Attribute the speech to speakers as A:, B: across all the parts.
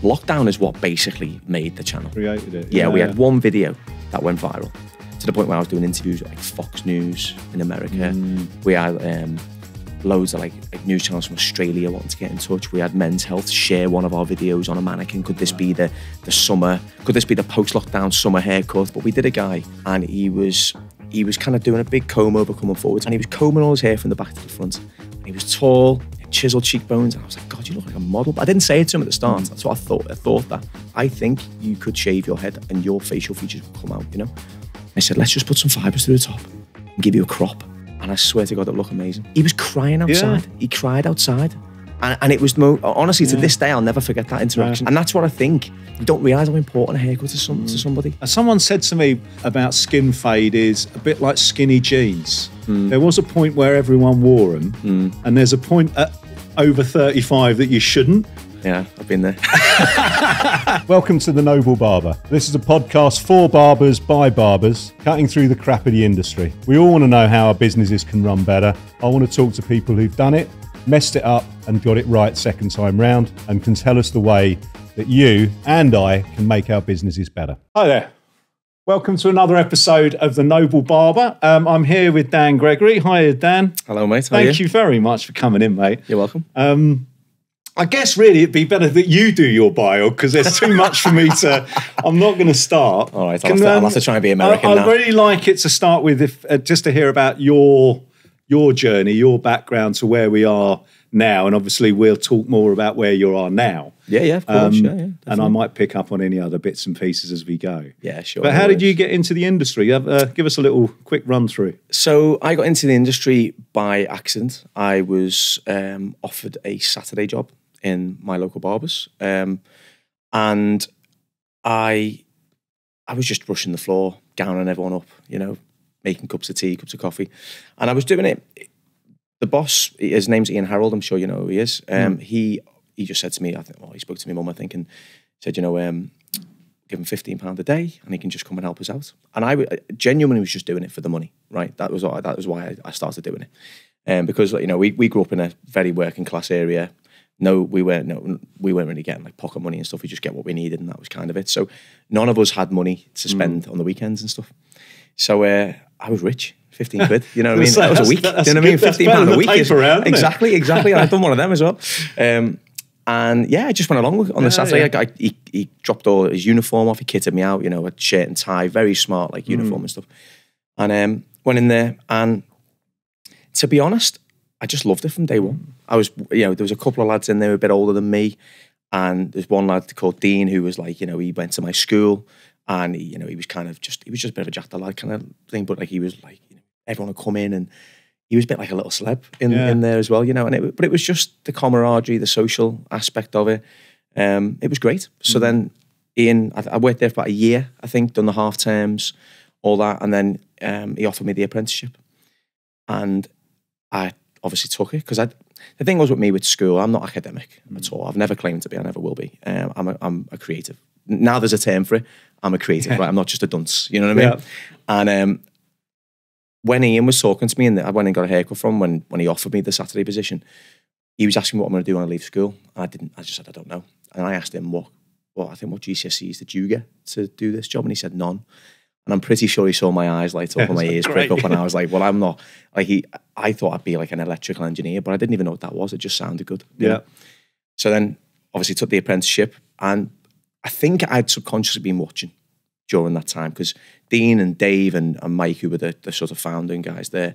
A: lockdown is what basically made the channel.
B: Created it.
A: Yeah, we had one video that went viral to the point where I was doing interviews with like Fox News in America. We had loads of like news channels from Australia wanting to get in touch. We had Men's Health share one of our videos on a mannequin. Could this be the summer? Could this be the post-lockdown summer haircut? But we did a guy, and he was kind of doing a big comb over coming forwards, and he was combing all his hair from the back to the front. And he was tall, chiseled cheekbones, and I was like, God, you look like a model. But I didn't say it to him at the start. That's what I thought. I thought that. I think you could shave your head and your facial features would come out, you know? I said, let's just put some fibres through the top and give you a crop. And I swear to God, it looked amazing. He was crying outside. Yeah. He cried outside. And it was the most, honestly, to this day, I'll never forget that interaction. And that's what I think. You don't realise how important a haircut is to somebody.
B: Someone said to me about skin fade is a bit like skinny jeans. There was a point where everyone wore them, and there's a point at over 35 that you shouldn't.
A: Yeah, I've been there.
B: Welcome to The Noble Barber. This is a podcast for barbers by barbers, cutting through the crap of the industry. We all want to know how our businesses can run better. I want to talk to people who've done it, messed it up and got it right second time round, and can tell us the way that you and I can make our businesses better. Hi there. Welcome to another episode of The Noble Barber. I'm here with Dan Gregory. Hi, Dan.
A: Hello, mate. How are
B: Thank you very much for coming in, mate.
A: You're welcome.
B: I guess really it'd be better that you do your bio because there's too much for me to. I'm not going to start.
A: All right, I'll have to try and be American now.
B: I'd really like it to start with just to hear about your journey, your background to where we are now, and obviously we'll talk more about where you are now.
A: Yeah, of course. Yeah,
B: and I might pick up on any other bits and pieces as we go.
A: Yeah, sure.
B: But how did you get into the industry? Give us a little quick run through.
A: So I got into the industry by accident. I was offered a Saturday job in my local barbers, and I was just brushing the floor, gowning everyone up, you know, making cups of tea, cups of coffee, and I was doing it. The boss, his name's Ian Harold, I'm sure you know who he is. He just said to me, he spoke to me mum, I think, and said, you know, give him £15 a day, and he can just come and help us out. And I genuinely was just doing it for the money, right? That was why I started doing it, because you know we grew up in a very working class area. No, we weren't really getting like pocket money and stuff. We just get what we needed, and that was kind of it. So none of us had money to spend on the weekends and stuff. So I was rich, 15 quid. You know what I mean? That was a week. You know what I mean? £15 a week. Exactly. And I've done one of them as well. And yeah, I just went along on the Saturday. Yeah. He dropped all his uniform off. He kitted me out. You know, a shirt and tie, very smart like uniform and stuff. And went in there, and to be honest, I just loved it from day one. I was, you know, there was a couple of lads in there a bit older than me, and there's one lad called Dean who was like, you know, he went to my school, and he was just a bit of a jacked lad kind of thing, but like he was like, you know, everyone would come in, and he was a bit like a little celeb in there as well, you know. And but it was just the camaraderie, the social aspect of it. It was great. So then Ian, I worked there for about a year, I think, done the half terms, all that, and then he offered me the apprenticeship, and I obviously took it because the thing was with me with school, I'm not academic at all. I've never claimed to be. I never will be. I'm a creative. Now there's a term for it. I'm a creative. Right? I'm not just a dunce. You know what I mean? Yeah. And when Ian was talking to me, and I went and got a haircut from when he offered me the Saturday position, he was asking me what I'm going to do when I leave school. And I just said I don't know. And I asked him what GCSEs did you get to do this job? And he said none. And I'm pretty sure he saw my eyes light up and my ears prick up, and I was like, well, I'm not. I thought I'd be like an electrical engineer, but I didn't even know what that was. It just sounded good. You know? So then obviously took the apprenticeship, and I think I'd subconsciously been watching during that time because Dean and Dave and Mike, who were the sort of founding guys there,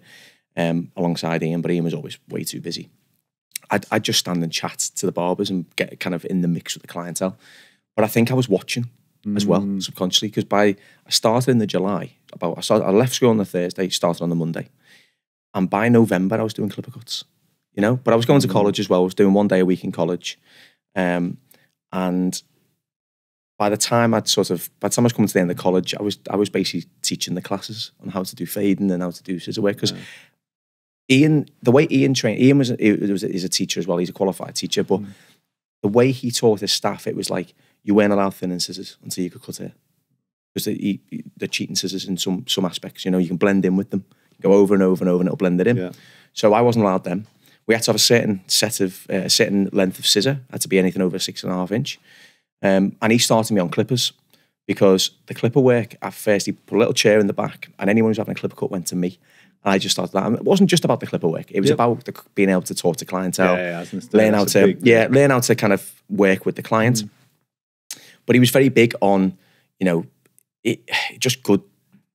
A: alongside Ian, but Ian was always way too busy. I'd just stand and chat to the barbers and get kind of in the mix with the clientele. But I think I was watching as well, subconsciously, because I started in the July. I left school on the Thursday, started on the Monday. And by November, I was doing clipper cuts, you know? But I was going to college as well. I was doing 1 day a week in college. And by the time I was coming to the end of college, I was basically teaching the classes on how to do fading and how to do scissor work. Because Ian, the way Ian trained, Ian is a teacher as well. He's a qualified teacher. But the way he taught his staff, it was like, you weren't allowed thinning scissors until you could cut hair. Because they're cheating scissors in some aspects. You know, you can blend in with them. You go over and over and over and it'll blend it in. Yeah. So I wasn't allowed them. We had to have a certain length of scissor. It had to be anything over 6.5 inch. And he started me on clippers because the clipper work, at first he put a little chair in the back and anyone who's having a clipper cut went to me. And I just started that. And it wasn't just about the clipper work. It was about being able to talk to clientele, learn how to kind of work with the client. But he was very big on, you know, just good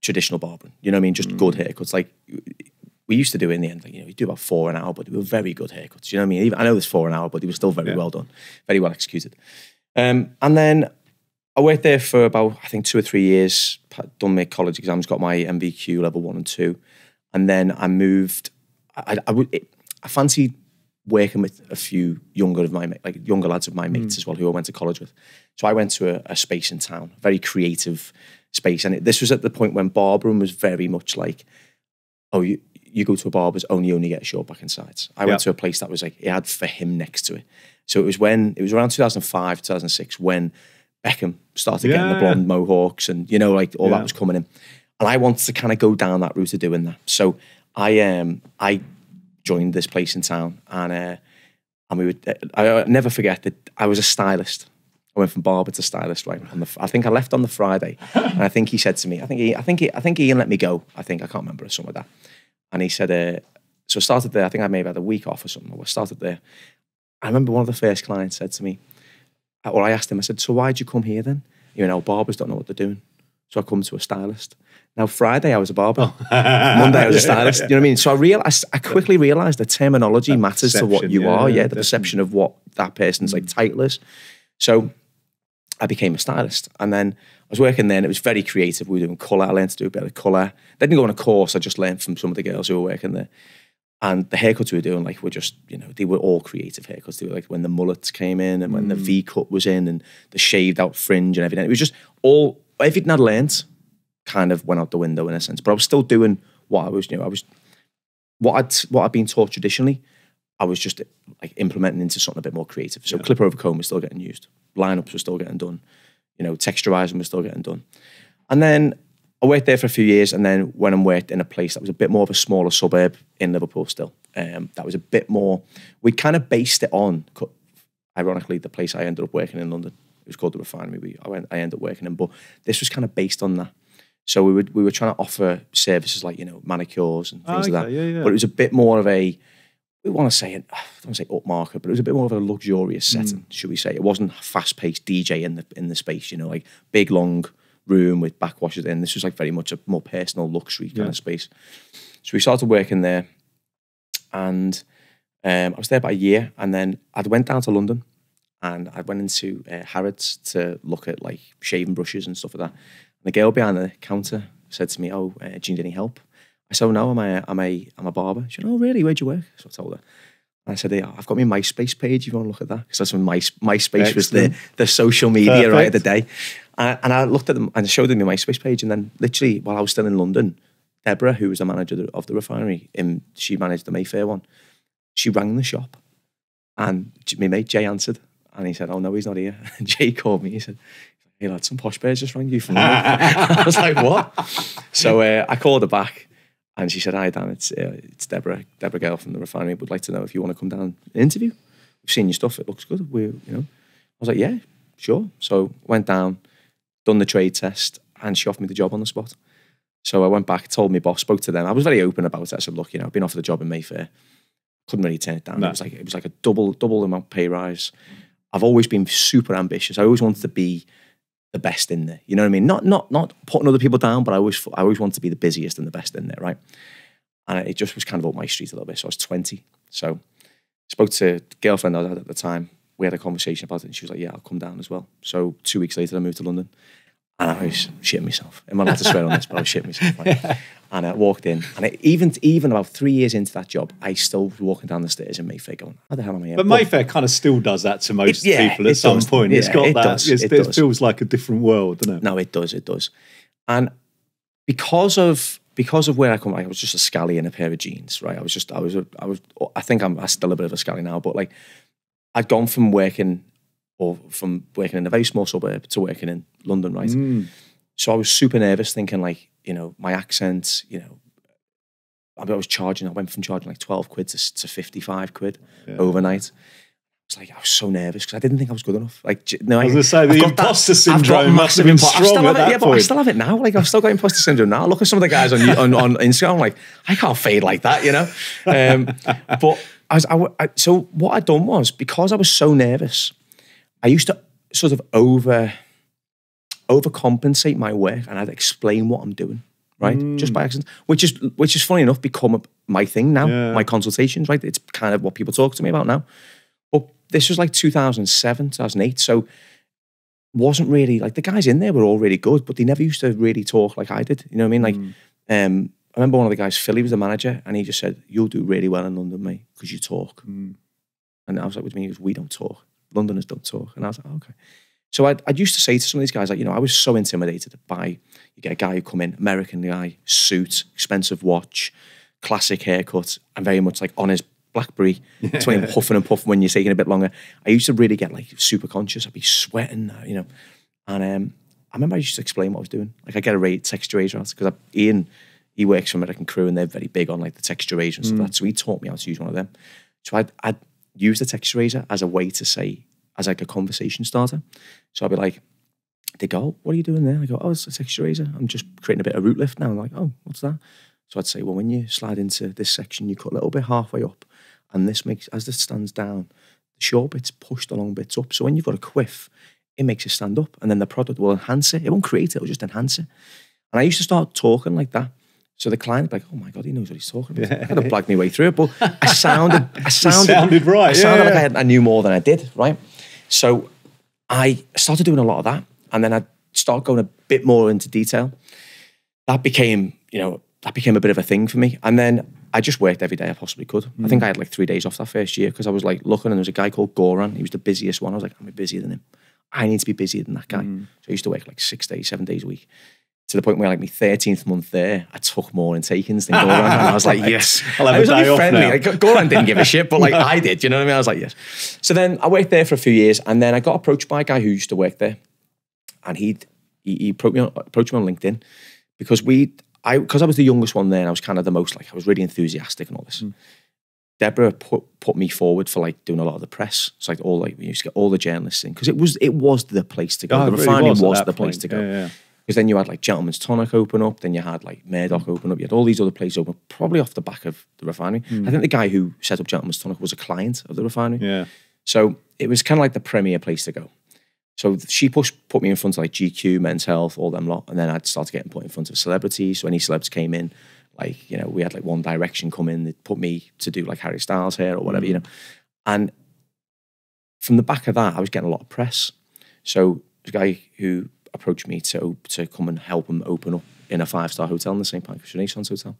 A: traditional barbering. You know what I mean? Just good haircuts. Like we used to do in the end, like, you know, you do about 4 an hour, but they were very good haircuts. You know what I mean? Even, I know there's 4 an hour, but they were still very well done, very well executed. And then I worked there for about, I think, 2 or 3 years, done my college exams, got my MVQ level 1 and 2. And then I moved, I fancied working with a few younger lads of my mates as well, who I went to college with. So I went to a space in town, a very creative space. And this was at the point when barbering was very much like, oh, you go to a barber's, only get a short back and sides. I went to a place that was like, it had For Him next to it. So it was around 2005, 2006 when Beckham started getting the blonde mohawks and, you know, like all that was coming in. And I wanted to kind of go down that route of doing that. So I joined this place in town and we would, I never forget that I was a stylist. I went from barber to stylist, right? I think I left on the Friday and I think he said to me, I think Ian let me go. I can't remember or something like that. And he said, so I started there. I think I maybe had a week off or something. I started there. I remember one of the first clients said to me, or I asked him, I said, so why'd you come here then? You know, barbers don't know what they're doing. So I come to a stylist. Now, Friday, I was a barber. Monday, I was a stylist. You know what I mean? So I quickly realized the terminology matters to what you are. Yeah, the perception of what that person's like title is. So I became a stylist. And then I was working there and it was very creative. We were doing colour. I learned to do a bit of colour. I didn't go on a course. I just learned from some of the girls who were working there. And the haircuts we were doing, like, were just, you know, they were all creative haircuts. They were like when the mullets came in and when the V cut was in and the shaved out fringe and everything. It was just all, everything I'd learned kind of went out the window in a sense. But I was still doing what I was, you know, what I'd been taught traditionally, I was just like implementing into something a bit more creative. So clipper over comb was still getting used. Lineups were still getting done. You know, texturizing was still getting done. And then I worked there for a few years, and then went and worked in a place that was a bit more of a smaller suburb in Liverpool still. That was a bit more, we kind of based it on, ironically, the place I ended up working in London. It was called The Refinery. I ended up working in, but this was kind of based on that. So we were trying to offer services like, you know, manicures and things like that. Yeah. But it was a bit more of a, we want to say, I don't want to say upmarket, but it was a bit more of a luxurious setting, should we say. It wasn't a fast-paced DJ in the space, you know, like big, long room with backwashers in. This was like very much a more personal luxury kind of space. So we started working there and I was there about a year, and then I went down to London and I went into Harrods to look at like shaving brushes and stuff like that. And the girl behind the counter said to me, oh, do you need any help? I said, oh, no, I'm a barber. She said, oh, really? Where'd you work? So I told her. And I said, yeah, I've got my MySpace page if you want to look at that. Because that's when MySpace was the social media right at the day. And I looked at them and showed them my MySpace page. And then literally while I was still in London, Deborah, who was the manager of the refinery, she managed the Mayfair one. She rang the shop and my mate Jay answered. And he said, oh, no, he's not here. And Jay called me. He said, hey, lad, some posh bears just rang you from London. I was like, what? So I called her back. And she said, hi, Dan, it's Deborah girl from the refinery. Would like to know if you want to come down and interview. We've seen your stuff. It looks good. I was like, yeah, sure. So went down, done the trade test, and she offered me the job on the spot. So I went back, told my boss, spoke to them. I was very open about it. I said, look, you know, I've been offered a job in Mayfair. Couldn't really turn it down. No. It was like a double amount pay rise. I've always been super ambitious. I always wanted to be the best in there. You know what I mean? Not putting other people down, but I always wanted to be the busiest and the best in there, right? And it just was kind of up my street a little bit. So I was 20. So I spoke to a girlfriend I had at the time. We had a conversation about it and she was like, yeah, I'll come down as well. So 2 weeks later, I moved to London and I was shitting myself. I'm not allowed to swear on this, but I was shitting myself. Right? And I walked in and even about 3 years into that job, I still was walking down the stairs in Mayfair going, how the hell am I here?
B: But Mayfair kind of still does that to most people at some point. It's got that. It feels like a different world, doesn't it?
A: No, it does. And because of where I come, like, I was just a scally in a pair of jeans, right? I think I'm still a bit of a scally now, but like I'd gone from working in a very small suburb to working in London, right? So I was super nervous thinking like, you know, my accent, you know, I went from charging like 12 quid to 55 quid overnight. Like, I was so nervous because I didn't think I was good enough. Like, no,
B: I was going to say, the imposter syndrome must have been strong at that point.
A: But I still have it now. Like, I've still got imposter syndrome now. Look at some of the guys on Instagram. I'm like, I can't fade like that, you know? But so what I'd done was, because I was so nervous, I used to sort of overcompensate my work, and I'd explain what I'm doing, right? Just by accident, which is funny enough become my thing now, my consultations, right? It's kind of what people talk to me about now. But this was like 2007, 2008. So wasn't really, like, the guys in there were all really good, but they never used to really talk like I did. You know what I mean? Like, I remember one of the guys, Philly, was the manager, and he just said, "You'll do really well in London, mate, because you talk." And I was like, "What do you mean?" He goes, "We don't talk. Londoners don't talk." And I was like, "Oh, okay." So I'd used to say to some of these guys, like, you know, I was so intimidated by, you get a guy who come in, American guy, suit, expensive watch, classic haircut, and very much like on his BlackBerry, huffing and puffing when you're taking a bit longer. I used to really get like super conscious. I'd be sweating, you know. And I remember I used to explain what I was doing. Like, I get a texture razor out because Ian, he works for American Crew, and they're very big on like the texture razor and stuff like that. So he taught me how to use one of them. So I'd use the texture razor as a way to say, as like a conversation starter. So I'd be like, they go, "Oh, what are you doing there?" I go, "Oh, it's a texture razor. I'm just creating a bit of root lift now." I'm like, "Oh, what's that?" So I'd say, "Well, when you slide into this section, you cut a little bit halfway up, and this makes, as this stands down, the short bits push the long bits up. So when you've got a quiff, it makes it stand up, and then the product will enhance it. It won't create it, it'll just enhance it." And I used to start talking like that. So the client would be like, "Oh my God, he knows what he's talking about." I had to blag my way through it, but I sounded right. I sounded like I knew more than I did, right? So I started doing a lot of that, and then I'd start going a bit more into detail. That became a bit of a thing for me. And then I just worked every day I possibly could. I think I had like 3 days off that first year because I was like looking, and there was a guy called Goran. He was the busiest one. I was like, I'm busier than him. I need to be busier than that guy. So I used to work like 6 days, 7 days a week, to the point where like my 13th month there, I took more in takings than Goran. And I was like, yes.
B: I was only friendly.
A: Like, Goran didn't give a shit, but like I did, you know what I mean? I was like, yes. So then I worked there for a few years, and then I got approached by a guy who used to work there, and he approached me on LinkedIn because because I was the youngest one there, and I was kind of the most, like, I was really enthusiastic and all this. Deborah put me forward for like doing a lot of the press. It's like we used to get all the journalists in because it was the place to go. The refinery was the place to go.
B: Yeah.
A: Because then you had like Gentleman's Tonic open up, then you had like Murdoch open up, you had all these other places open, probably off the back of the refinery. I think the guy who set up Gentleman's Tonic was a client of the refinery.
B: Yeah.
A: So it was kind of like the premier place to go. So she put me in front of like GQ, Men's Health, all them lot, and then I'd start getting put in front of celebrities. So any celebs came in, like, you know, we had like One Direction come in, they'd put me to do like Harry Styles hair or whatever, you know. And from the back of that, I was getting a lot of press. So there's a guy who approached me to come and help him open up in a 5-star hotel in the St. Pancras Renaissance Hotel.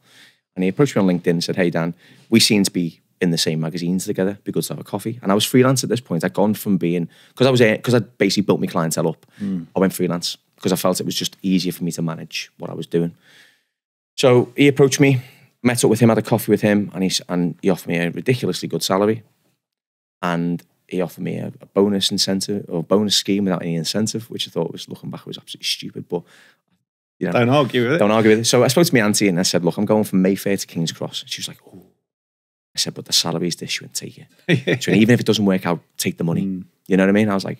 A: And he approached me on LinkedIn and said, "Hey, Dan, we seem to be in the same magazines together. It'd be good to have a coffee." And I was freelance at this point. I'd gone from being, because I'd basically built my clientele up, I went freelance because I felt it was just easier for me to manage what I was doing. So he approached me, met up with him, had a coffee with him, and he offered me a ridiculously good salary. And he offered me a bonus incentive or bonus scheme without any incentive, which I thought was, looking back, was absolutely stupid. But you know,
B: don't argue with it.
A: Don't argue with it. So I spoke to my auntie and I said, "Look, I'm going from Mayfair to King's Cross." And she was like, "Oh." I said, "But the salary is this, you wouldn't take it." So even if it doesn't work out, take the money. You know what I mean? I was like,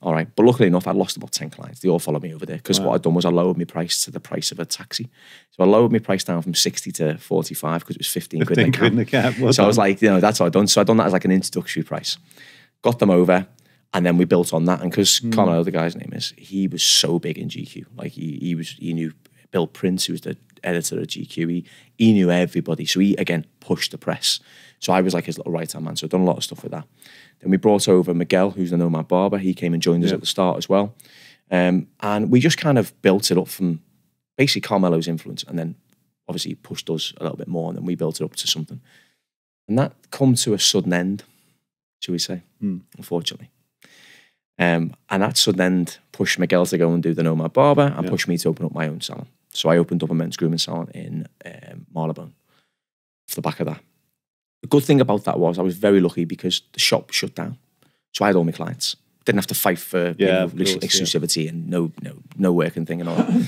A: all right. But luckily enough, I'd lost about 10 clients. They all followed me over there because what I'd done was I lowered my price to the price of a taxi. So I lowered my price down from 60 to 45 because it was 15 quid in the cab. So I was like, you know, that's what I'd done. So I'd done that as like an introductory price. Got them over, and then we built on that. And because Carmelo, the guy's name is, he was so big in GQ. Like he knew Bill Prince, who was the editor of GQ. He knew everybody. So he, again, pushed the press. So I was like his little right-hand man. So I've done a lot of stuff with that. Then we brought over Miguel, who's the Nomad Barber. He came and joined us at the start as well. And we just kind of built it up from basically Carmelo's influence, and then obviously he pushed us a little bit more, and then we built it up to something. And that come to a sudden end, shall we say, unfortunately. And that sudden end pushed Miguel to go and do the Nomad Barber and pushed me to open up my own salon. So I opened up a men's grooming salon in Marylebone off the back of that. The good thing about that was I was very lucky because the shop shut down. So I had all my clients. Didn't have to fight for exclusivity and no working thing and all that.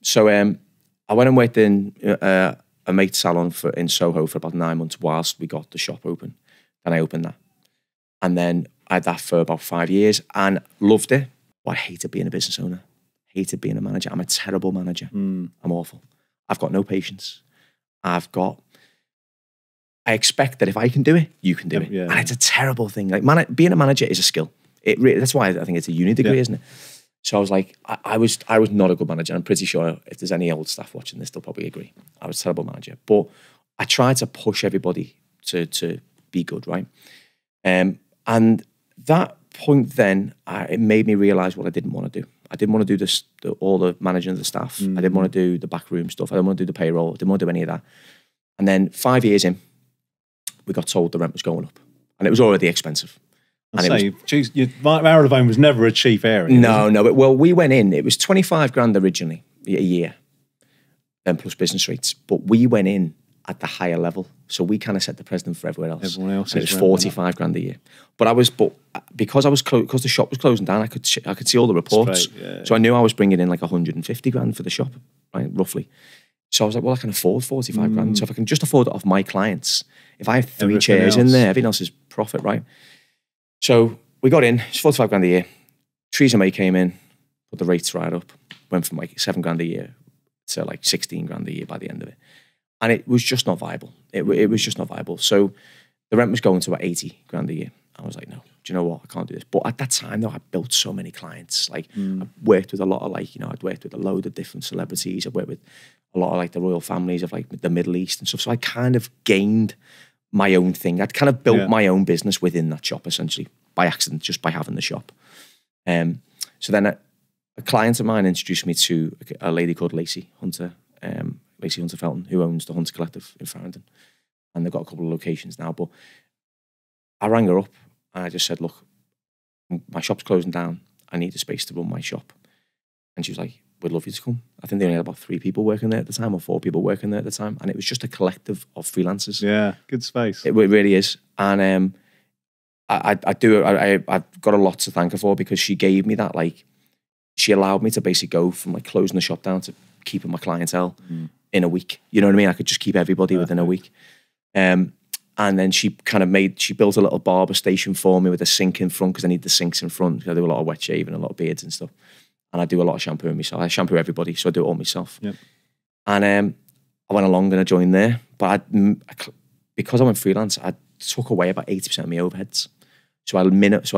A: So I went and worked in a mate's salon in Soho for about 9 months whilst we got the shop open. And I opened that. And then I had that for about 5 years and loved it. But I hated being a business owner. Hated being a manager. I'm a terrible manager. I'm awful. I've got no patience. I expect that if I can do it, you can do it. And it's a terrible thing. Like being a manager is a skill. That's why I think it's a uni degree, isn't it? So I was like, I was not a good manager. I'm pretty sure if there's any old staff watching this, they'll probably agree. I was a terrible manager. But I tried to push everybody to be good, right? And that point then, it made me realise what I didn't want to do. I didn't want to do all the managing of the staff. I didn't want to do the backroom stuff. I didn't want to do the payroll. I didn't want to do any of that. And then 5 years in, we got told the rent was going up. And it was already expensive.
B: Marylebone was never a cheap area.
A: No. Well, we went in, it was 25 grand originally a year, then plus business rates. But we went in at the higher level. So we kind of set the precedent for everywhere else.
B: Everyone else.
A: And it was 45 grand a year. But because the shop was closing down, I could see all the reports. So I knew I was bringing in like 150 grand for the shop, right, roughly. So I was like, well, I can afford 45 grand. So if I can just afford it off my clients, if I have three chairs in there, everything else is profit, right? So we got in, it's 45 grand a year. Theresa May came in, put the rates right up, went from like 7 grand a year to like 16 grand a year by the end of it. And it was just not viable. It was just not viable. So the rent was going to about 80 grand a year. I was like, no, do you know what? I can't do this. But at that time, though, I built so many clients. Like, I worked with a lot of I'd worked with a load of different celebrities. I worked with a lot of like the royal families of like the Middle East and stuff. So I kind of gained my own thing. I'd kind of built my own business within that shop, essentially, by accident, just by having the shop. So then a client of mine introduced me to a lady called Lacey Hunter Felton, who owns the Hunter Collective in Farringdon. And they've got a couple of locations now. But I rang her up and I just said, look, my shop's closing down. I need a space to run my shop. And she was like, we'd love you to come. I think they only had about 3 people working there at the time, or 4 people working there at the time. And it was just a collective of freelancers.
B: Yeah, good space.
A: It really is. And I've got a lot to thank her for, because she gave me that, like, she allowed me to basically go from like closing the shop down to keeping my clientele in a week. You know what I mean? I could just keep everybody within a week. And then she built a little barber station for me with a sink in front, because I need the sinks in front. I do a lot of wet shaving, a lot of beards and stuff. And I do a lot of shampooing myself. I shampoo everybody, so I do it all myself. Yep. And I went along and I joined there. But because I went freelance, I took away about 80% of my overheads. So I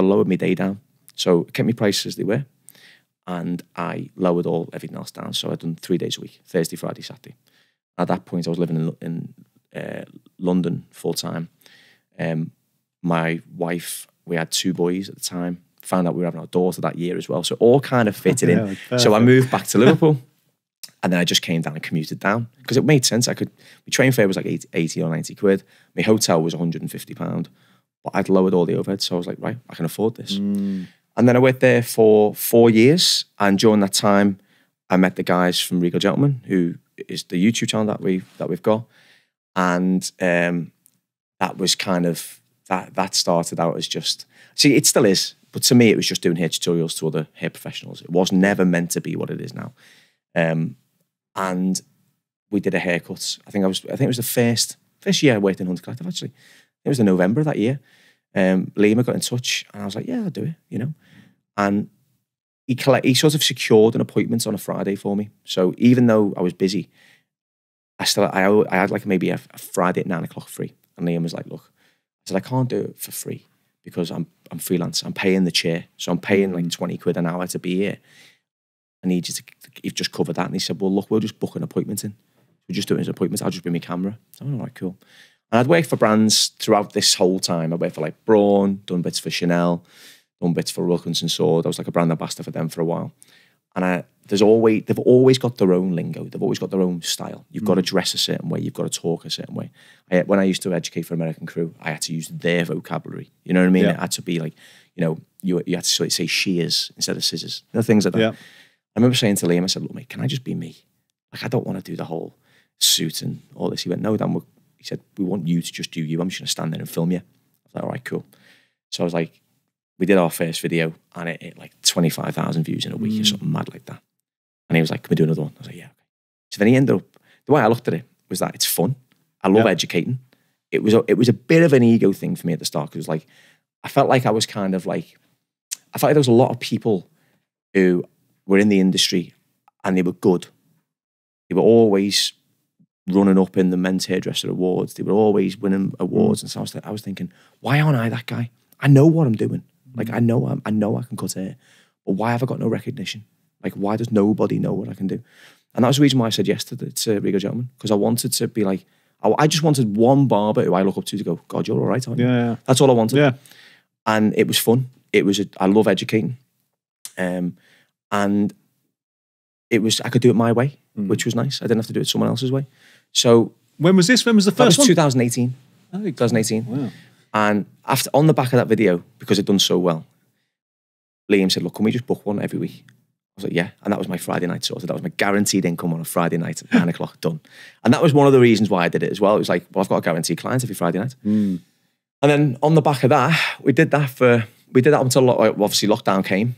A: lowered my day down. So I kept my prices as they were. And I lowered everything else down. So I'd done 3 days a week, Thursday, Friday, Saturday. At that point, I was living in London full time. My wife, we had 2 boys at the time. Found out we were having our daughter that year as well. So all kind of fitted in. Perfect. So I moved back to Liverpool. And then I just came down and commuted down, because it made sense. My train fare was like 80 or 90 quid. My hotel was £150. But I'd lowered all the overheads. So I was like, right, I can afford this. And then I worked there for 4 years. And during that time, I met the guys from Regal Gentleman, who is the YouTube channel that we've got. And that was kind of, that started out as just, see, it still is. But to me, it was just doing hair tutorials to other hair professionals. It was never meant to be what it is now. And we did a haircut. I think it was the first year I worked in Hunter Collective, actually. It was in November of that year. Lima got in touch and I was like, yeah, I'll do it, you know. And he sort of secured an appointment on a Friday for me. So even though I was busy, I had like maybe a Friday at 9 o'clock free. And Liam was like, look, I said, I can't do it for free, because I'm freelance. I'm paying the chair. So I'm paying like 20 quid an hour to be here. I need you to, you've just covered that. And he said, well, look, we'll just book an appointment in. We'll just do it as an appointment. I'll just bring my camera. So I'm like, all right, cool. And I'd worked for brands throughout this whole time. I worked for like Braun, done bits for Chanel, done bits for Wilkinson Sword. I was like a brand ambassador for them for a while. And they've always got their own lingo. They've always got their own style. You've got to dress a certain way. You've got to talk a certain way. When I used to educate for American Crew, I had to use their vocabulary. You know what I mean? Yeah. It had to be like, you know, you had to say shears instead of scissors. You know, things like that. Yeah. I remember saying to Liam, I said, look, mate, can I just be me? Like, I don't want to do the whole suit and all this. He went, no, Dan, he said, we want you to just do you. I'm just going to stand there and film you. I was like, all right, cool. So I was like, we did our first video and it hit like 25,000 views in a week or something mad like that. And he was like, can we do another one? I was like, yeah, okay. So then he ended up, the way I looked at it was that it's fun. I love educating. It was a bit of an ego thing for me at the start, because it was like, I felt like I was kind of like, I felt like there was a lot of people who were in the industry and they were good. They were always running up in the men's hairdresser awards. They were always winning awards. And so I was thinking, why aren't I that guy? I know what I'm doing. Like, I know I can cut hair, but why have I got no recognition? Like, why does nobody know what I can do? And that was the reason why I said yes to Rigo Gentleman, because I wanted to be like, I just wanted one barber who I look up to go, God, you're all right, aren't you?
B: Yeah.
A: That's all I wanted.
B: Yeah.
A: And it was fun. I love educating. And it was, I could do it my way, which was nice. I didn't have to do it someone else's way. So
B: when was this? When was the first one?
A: 2018. Oh, 2018.
B: Wow.
A: And on the back of that video, because it'd done so well, Liam said, look, can we just book one every week? I was like, yeah. And that was my Friday night sorted. That was my guaranteed income on a Friday night at 9 o'clock, done. And that was one of the reasons why I did it as well. It was like, well, I've got a guaranteed client every Friday night. And then on the back of that, we did that until obviously lockdown came.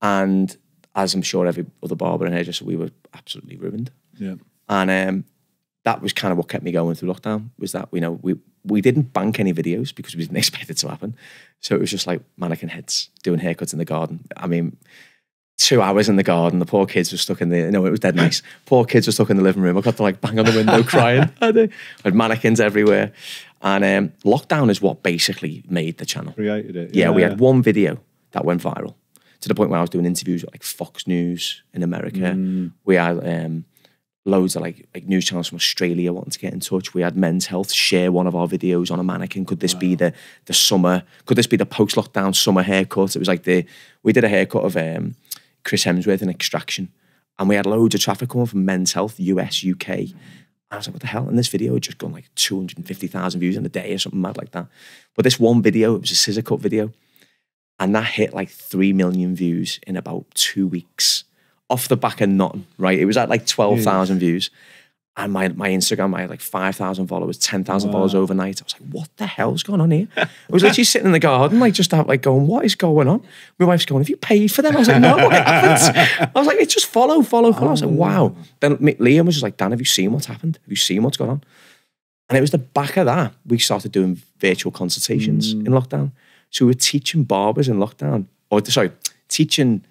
A: And as I'm sure every other barber and hairdresser, we were absolutely ruined.
B: Yeah.
A: And that was kind of what kept me going through lockdown, was that, you know, we didn't bank any videos because we didn't expect it to happen. So it was just like mannequin heads doing haircuts in the garden. I mean, 2 hours in the garden, the poor kids were stuck in it was dead nice. Poor kids were stuck in the living room. I got to like bang on the window crying. I had mannequins everywhere. And lockdown is what basically made the channel.
B: Created it.
A: Yeah, we had one video that went viral to the point where I was doing interviews with like Fox News in America. We had loads of like news channels from Australia wanting to get in touch. We had Men's Health share one of our videos on a mannequin. Could this be the summer? Could this be the post-lockdown summer haircut? It was like we did a haircut of Chris Hemsworth in Extraction, and we had loads of traffic coming from Men's Health, US, UK. I was like, what the hell? And this video had just gone like 250,000 views in a day or something mad like that. But this one video, it was a scissor cut video, and that hit like 3 million views in about 2 weeks. Off the back of nothing, right? It was at like 12,000 views. And my Instagram, I had like 5,000 followers, 10,000 followers overnight. I was like, what the hell's going on here? I was literally sitting in the garden, like just like going, what is going on? My wife's going, have you paid for them? I was like, no, I haven't. I was like, it's just follow. I was like, wow. Then Liam was just like, Dan, have you seen what's happened? Have you seen what's going on? And it was the back of that, we started doing virtual consultations in lockdown. So we were teaching barbers in lockdown, teaching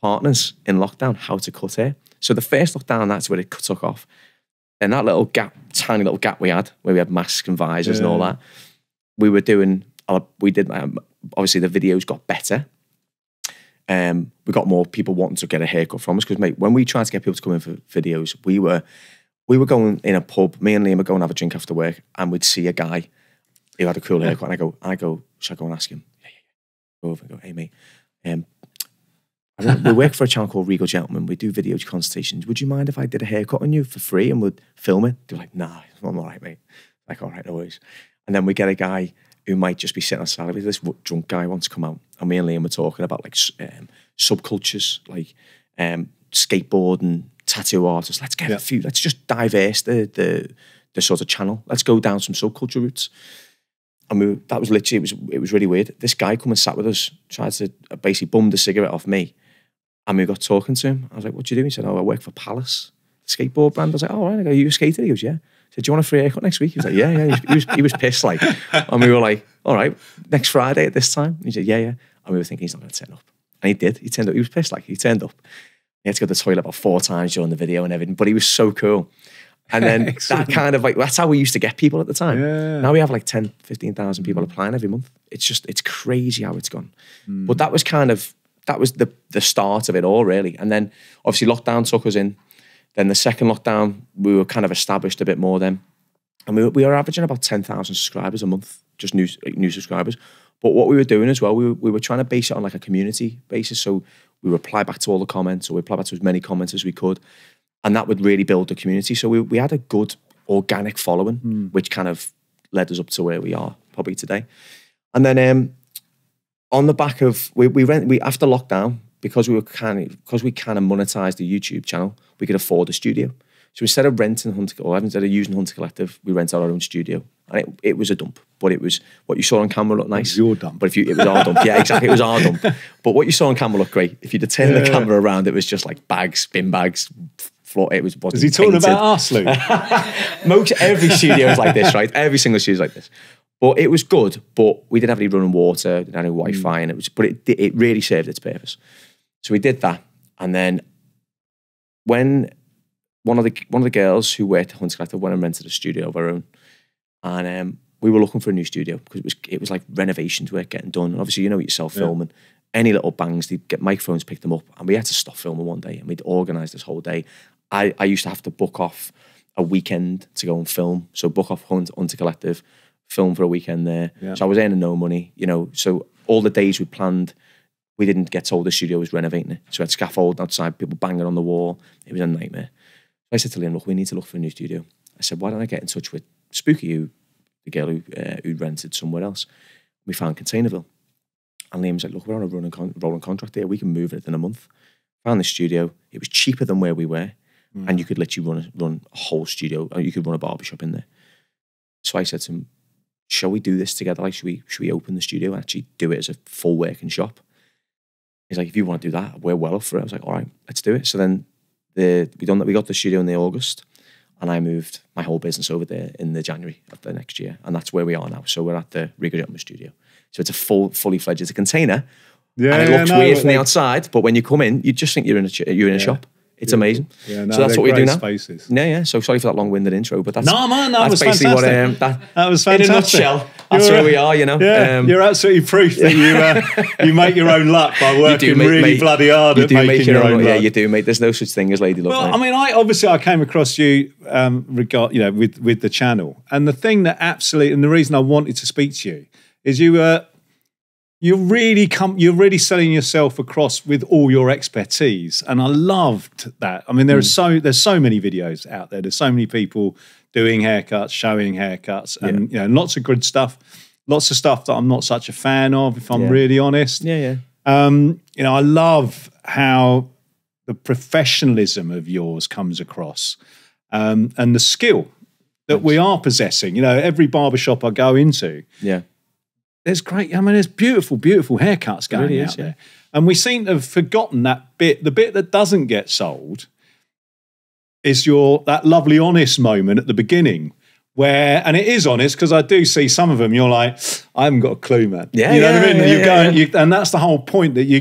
A: partners in lockdown how to cut hair. So the first lockdown, that's where it took off. And that little gap, tiny little gap we had, where we had masks and visors and all that, we did, obviously the videos got better. We got more people wanting to get a haircut from us, because mate, when we tried to get people to come in for videos, we were going in a pub, me and Liam would go and have a drink after work, and we'd see a guy who had a cool haircut, and I go, should I go and ask him? Yeah. Go over and go, hey mate, we work for a channel called Rigo Gentleman. We do video consultations. Would you mind if I did a haircut on you for free and would film it? They're like, nah, I'm all right, mate. Like, all right, no worries. And then we get a guy who might just be sitting outside. This drunk guy wants to come out. And me and Liam were talking about like subcultures, like skateboard and tattoo artists. Let's get a few, let's just diverse the sort of channel. Let's go down some subculture routes. And that was literally, it was really weird. This guy come and sat with us, tried to basically bum the cigarette off me. And we got talking to him. I was like, what do you do? He said, I work for Palace, the skateboard brand. I was like, oh, right. I go, are you a skater? He goes, yeah. I said, do you want a free haircut next week? He was like, yeah. He was pissed, like. And we were like, all right, next Friday at this time? He said, yeah. And we were thinking, he's not going to turn up. And he did. He turned up. He was pissed, like. He turned up. He had to go to the toilet about 4 times during the video and everything. But he was so cool. And then that kind of like, that's how we used to get people at the time. Yeah. Now we have like 10, 15,000 people applying every month. It's crazy how it's gone. But that was the start of it all, really. And then obviously lockdown took us in. Then the second lockdown, we were kind of established a bit more then. And we were averaging about 10,000 subscribers a month, just new subscribers. But what we were doing as well, we were trying to base it on like a community basis. So we reply back to all the comments, or we reply back to as many comments as we could. And that would really build the community. So we had a good organic following, which kind of led us up to where we are probably today. And then on the back of, we after lockdown, because we kind of monetized the YouTube channel, we could afford a studio. So instead of renting instead of using Hunter Collective, we rented our own studio. And it was a dump, but it was, what you saw on camera looked nice.
B: It was your dump.
A: But it was our dump. Yeah, exactly. It was our dump. But what you saw on camera looked great. If you'd have turned the camera around, it was just like bin bags, floor. Wasn't
B: Is he talking
A: painted.
B: about us, Luke?
A: Every studio is like this, right? Every single studio is like this. But it was good, but we didn't have any running water, didn't have any Wi-Fi, and it really served its purpose. So we did that, and then when one of the girls who worked at Hunt Collective went and rented a studio of our own, and we were looking for a new studio because it was like renovations work getting done. And obviously, you know yourself, filming any little bangs, they'd get microphones, pick them up, and we had to stop filming one day, and we'd organise this whole day. I used to have to book off a weekend to go and film, so book off Hunter Collective, film for a weekend there. Yeah. So I was earning no money, you know. So all the days we planned, we didn't get told the studio was renovating it. So we had scaffold outside, people banging on the wall. It was a nightmare. So I said to Liam, look, we need to look for a new studio. I said, why don't I get in touch with Spooky, the girl who'd rented somewhere else. We found Containerville. And Liam was like, look, we're on a rolling contract here. We can move it within a month. Found the studio. It was cheaper than where we were. And you could literally run a whole studio. Or you could run a barbershop in there. So I said to him, shall we do this together? Like, should we open the studio and actually do it as a full working shop? He's like, if you want to do that, we're well up for it. I was like, all right, let's do it. So then we got the studio in the August, and I moved my whole business over there in the January of the next year. And that's where we are now. So we're at the Gregory studio. So it's a fully fledged, it's a container. Yeah, and it looks weird from the outside, but when you come in, you just think you're in a shop. It's amazing. Yeah, no, so that's what we do now. Spaces. Yeah. So sorry for that long-winded intro, but that's
B: that was
A: basically
B: fantastic. That was fantastic.
A: In a nutshell, that's where we are. You know,
B: you're absolutely proof that you make your own luck by working really bloody hard at making your own luck.
A: Yeah, you do, mate. There's no such thing as lady luck.
B: Well, I mean, I came across you with the channel, and the thing that and the reason I wanted to speak to you is you're really selling yourself across with all your expertise, and I loved that. I mean, there's so many videos out there. There's so many people doing haircuts, showing haircuts, and lots of good stuff. Lots of stuff that I'm not such a fan of, if I'm really honest. I love how the professionalism of yours comes across, and the skill that we are possessing. You know, every barbershop I go into, there's beautiful, beautiful haircuts going out there. And we seem to have forgotten that bit. The bit that doesn't get sold is that lovely honest moment at the beginning where, and it is honest because I do see some of them, you're like, I haven't got a clue, man. You know what I mean? And that's the whole point, that you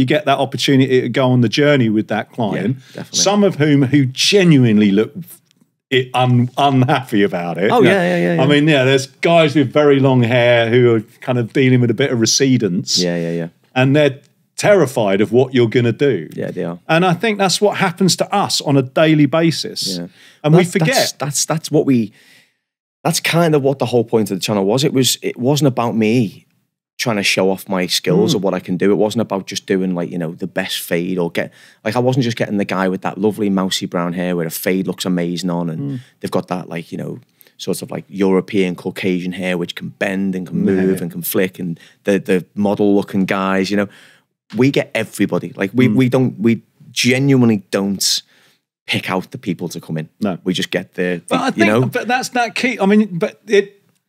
B: get that opportunity to go on the journey with that client. Some of who genuinely look unhappy about it. I mean, there's guys with very long hair who are kind of dealing with a bit of recedence. And they're terrified of what you're going to do. Yeah, they are. And I think that's what happens to us on a daily basis. And we forget. That's kind of what the whole point of the channel was. It wasn't about me trying to show off my skills or what I can do. It wasn't about just doing the best fade or I wasn't just getting the guy with that lovely mousy brown hair where a fade looks amazing on, and they've got that sort of European Caucasian hair which can bend and can move and can flick, and the model looking guys, we get everybody. We genuinely don't pick out the people to come in. No, we just get but that's that key. I mean,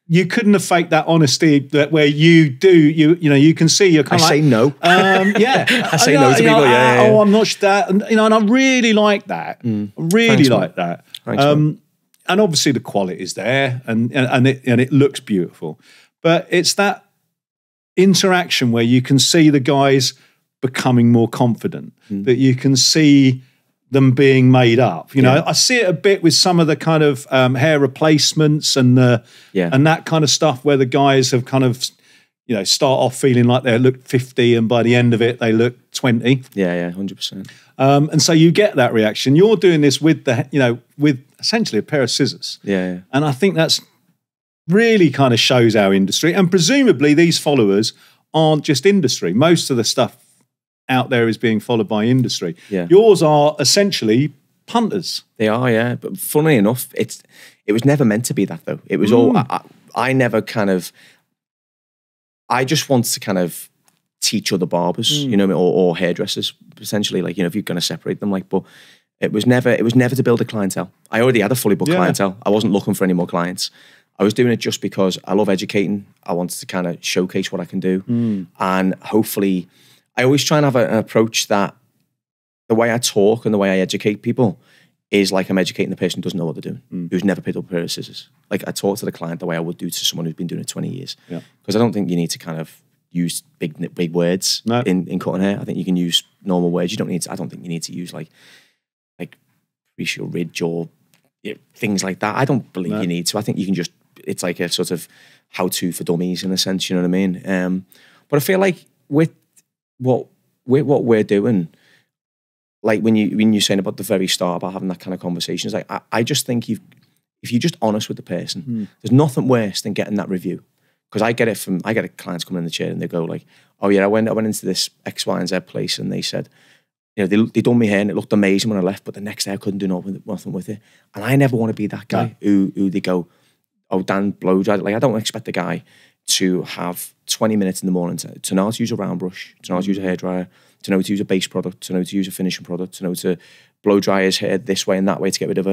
B: you couldn't have faked that honesty that where you can see you're kind of
A: say no.
B: I
A: say no to people.
B: Oh, I'm not that. And I really like that. Like that. Thanks, and obviously the quality is there, and it looks beautiful. But it's that interaction where you can see the guys becoming more confident, that you can see them being made up. I see it a bit with some of the kind of hair replacements and and that kind of stuff where the guys have kind of start off feeling like they look 50 and by the end of it they look 20.
A: 100%.
B: And so you get that reaction. You're doing this with with essentially a pair of scissors. And I think that's really kind of shows our industry, and presumably these followers aren't just industry. Most of the stuff out there is being followed by industry. Yours are essentially punters.
A: They are, but funnily enough, it was never meant to be that though. It was all I never I just want to kind of teach other barbers, or hairdressers essentially, if you're going to separate them, but it was never to build a clientele. I already had a fully booked clientele. I wasn't looking for any more clients. I was doing it just because I love educating. I wanted to kind of showcase what I can do, and hopefully I always try and have an approach that the way I talk and the way I educate people is like I'm educating the person who doesn't know what they're doing, who's never picked up a pair of scissors. Like I talk to the client the way I would do to someone who's been doing it 20 years. Because I don't think you need to kind of use big words in cutting hair. I think you can use normal words. You don't need to, I don't think you need to use like facial ridge or things like that. I don't believe you need to. I think you can just, it's like a sort of how-to for dummies in a sense, you know what I mean? But I feel like with what we're doing, like when you're saying about the very start about having that kind of conversation, it's like I just think if you're just honest with the person, there's nothing worse than getting that review. Because I get clients coming in the chair and they go like, oh yeah, I went into this X, Y, and Z place and they said, you know, they done my hair and it looked amazing when I left, but the next day I couldn't do nothing with it. And I never want to be that guy who they go, oh, Dan blow dry. Like I don't expect the guy to have 20 minutes in the morning to know how to use a round brush, to know how to use a hairdryer, to know how to use a base product, to know how to use a finishing product, to know how to blow dry his hair this way and that way to get rid of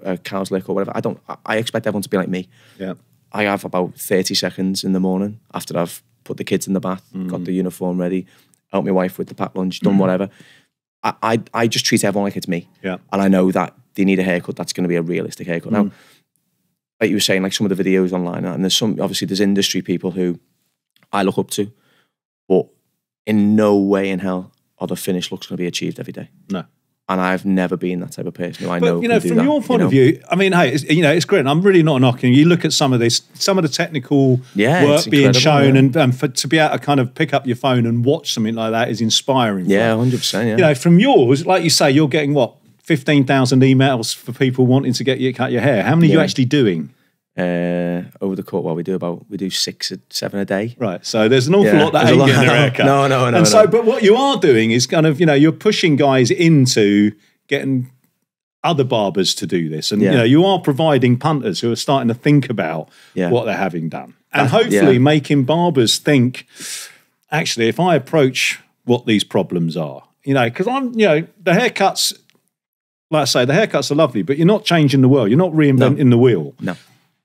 A: a cow's lick or whatever. I expect everyone to be like me. Yeah. I have about 30 seconds in the morning after I've put the kids in the bath, got the uniform ready, helped my wife with the packed lunch, done whatever. I just treat everyone like it's me. Yeah. And I know that they need a haircut that's going to be a realistic haircut. Now, like you were saying, like some of the videos online, and there's industry people who I look up to, but in no way in hell are the finished looks going to be achieved every day. No. And I've never been that type of person who I know. But, you know, from your point of view, I mean, hey, it's great. I'm really not knocking. You look at some of the technical work being shown, and to be able to kind of pick up your phone and watch something like that is inspiring. Yeah, 100%. Yeah. You know, from yours, like you say, you're getting what, 15,000 emails for people wanting to get you cut your hair. How many are you actually doing? Over the court, well, we do 6 or 7 a day. Right, so there's an awful lot that ain't getting a haircut. No. And so, but what you are doing is kind of, you know, you're pushing guys into getting other barbers to do this, and you know, you are providing punters who are starting to think about what they're having done, and hopefully making barbers think, actually, if I approach what these problems are, you know, because the haircuts, like I say, the haircuts are lovely, but you're not changing the world, you're not reinventing the wheel. No.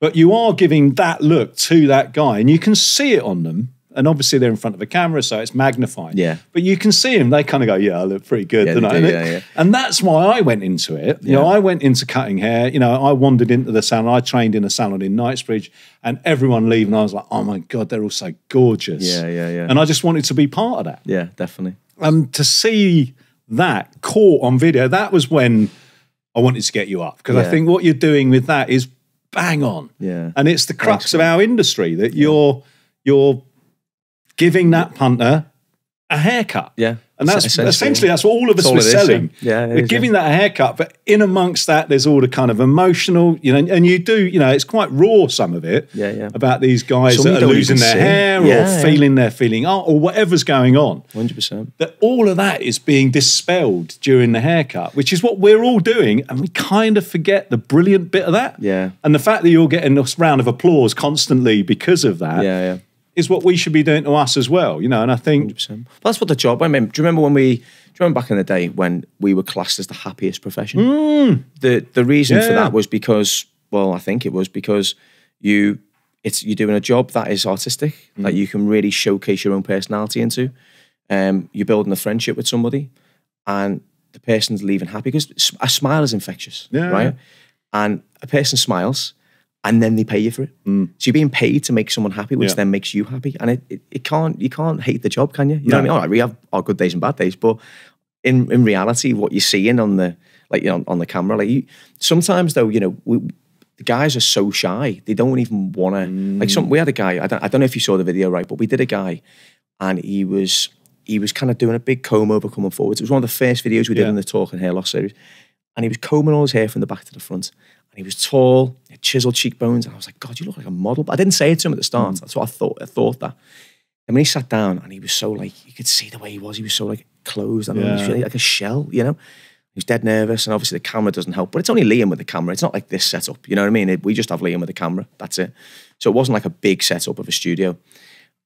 A: But you are giving that look to that guy, and you can see it on them. And obviously they're in front of a camera, so it's magnified. Yeah. But you can see them, they kind of go, yeah, I look pretty good, don't I? And that's why I went into it. You know, I went into cutting hair. You know, I wandered into the salon. I trained in a salon in Knightsbridge, and everyone leaving, I was like, oh my God, they're all so gorgeous. Yeah. And I just wanted to be part of that. Yeah, definitely. And to see that caught on video, that was when I wanted to get you up. Because I think what you're doing with that is bang on. Yeah. And it's the crux of our industry that you're giving that punter a haircut. Yeah. And that's essentially that's what all of us were selling. We're giving that a haircut, but in amongst that, there's all the kind of emotional, you know, and you do, you know, it's quite raw, some of it, about these guys that are losing their hair or feeling their feeling or whatever's going on. 100%. That all of that is being dispelled during the haircut, which is what we're all doing, and we kind of forget the brilliant bit of that. Yeah. And the fact that you're getting this round of applause constantly because of that. Is what we should be doing to us as well, you know. And I think 100%. That's what the job. I mean, do you remember back in the day when we were classed as the happiest profession? The reason for that was because, well, I think it was because you're doing a job that is artistic, that you can really showcase your own personality into. You're building a friendship with somebody, and the person's leaving happy because a smile is infectious, right? And a person smiles, and then they pay you for it. So you're being paid to make someone happy, which then makes you happy. And you can't hate the job, can you? You know what I mean? All right, we have our good days and bad days, but in reality, what you're seeing on the on the camera, like sometimes though, you know, the guys are so shy, they don't even want to. We had a guy. I don't know if you saw the video, right? But we did a guy, and he was kind of doing a big comb over coming forwards. It was one of the first videos we did in the Talk and Hair Loss series, and he was combing all his hair from the back to the front. And he was tall, he had chiseled cheekbones, and I was like, God, you look like a model. But I didn't say it to him at the start. That's what I thought. I thought that. And when he sat down, and he was so like, you could see the way he was so like closed, and he was feeling like a shell, you know? He was dead nervous, and obviously the camera doesn't help. But it's only Liam with the camera. It's not like this setup, you know what I mean? We just have Liam with the camera. That's it. So it wasn't like a big setup of a studio.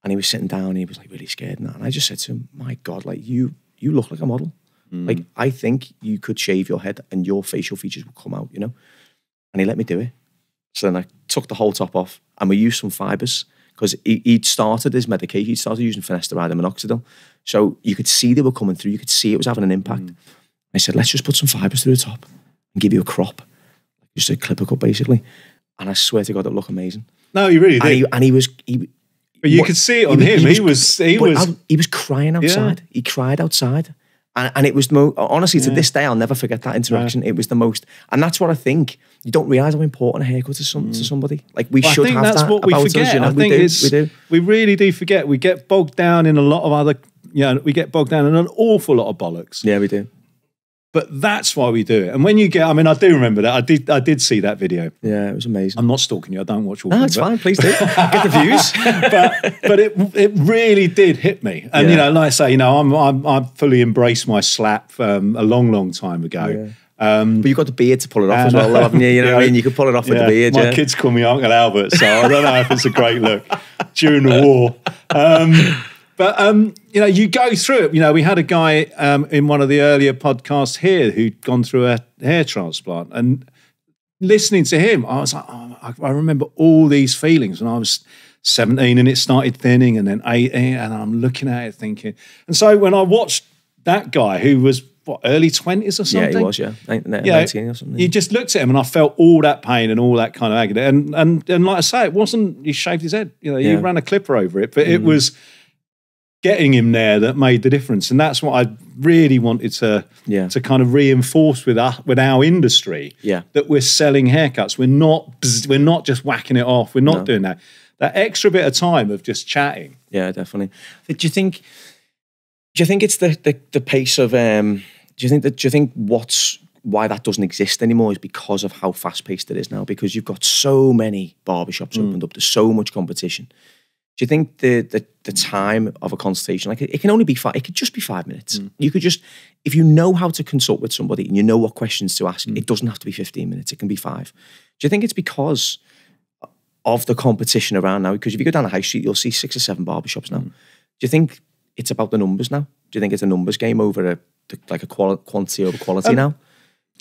A: And he was sitting down, and he was like really scared and that. And I just said to him, my God, like you look like a model. Like I think you could shave your head and your facial features would come out, you know? And he let me do it. So then I took the whole top off, and we used some fibres because he'd started his medication. He'd started using finasteride and minoxidil. So you could see they were coming through. You could see it was having an impact. I said, let's just put some fibres through the top. and give you a crop, just a clipper cut basically. And I swear to God, it looked amazing.
B: No, he really did.
A: And he was.
B: But you could see it on him. He was
A: crying outside. Yeah. He cried outside. And it was the most, honestly, to this day, I'll never forget that interaction. It was the most, and that's what I think. You don't realise how important a haircut is to somebody. Like, we should have that. I think that's what we forget. Us, you know?
B: We do. We really do forget. We get bogged down in a lot of other, we get bogged down in an awful lot of bollocks.
A: Yeah, we do.
B: But that's why we do it. And when you get, I mean, I do remember that. I did see that video.
A: Yeah, it was amazing.
B: I'm not stalking you. I don't watch all.
A: No, it's fine. Please do. Get the views.
B: but it really did hit me. And like I say, I fully embraced my slap a long time ago.
A: Yeah. But you've got the beard to pull it off as well, haven't you? You know what I mean? You could pull it off with the beard.
B: My kids call me Uncle Albert, so I don't know if it's a great look during the war. But, you go through it. We had a guy in one of the earlier podcasts here who'd gone through a hair transplant. And listening to him, I was like, I remember all these feelings when I was 17 and it started thinning, and then 18, and I'm looking at it thinking. And so when I watched that guy who was, early 20s or something?
A: Yeah, he was, 19 or something.
B: You just looked at him and I felt all that pain and all that kind of agony. And like I say, it wasn't, he shaved his head. You ran a clipper over it, but it was getting him there that made the difference. And that's what I really wanted to kind of reinforce with our industry, that we're selling haircuts. We're not just whacking it off. We're not doing that. That extra bit of time of just chatting.
A: Yeah, definitely. Do you think it's the pace of do you think why that doesn't exist anymore is because of how fast paced it is now? Because you've got so many barbershops opened up, there's so much competition. Do you think the time of a consultation, like it can only be it could just be 5 minutes. You could just, if you know how to consult with somebody and you know what questions to ask, it doesn't have to be 15 minutes, it can be 5. Do you think it's because of the competition around now? Because if you go down the high street, you'll see 6 or 7 barbershops now. Do you think it's about the numbers now? Do you think it's a numbers game over a quantity over quality now?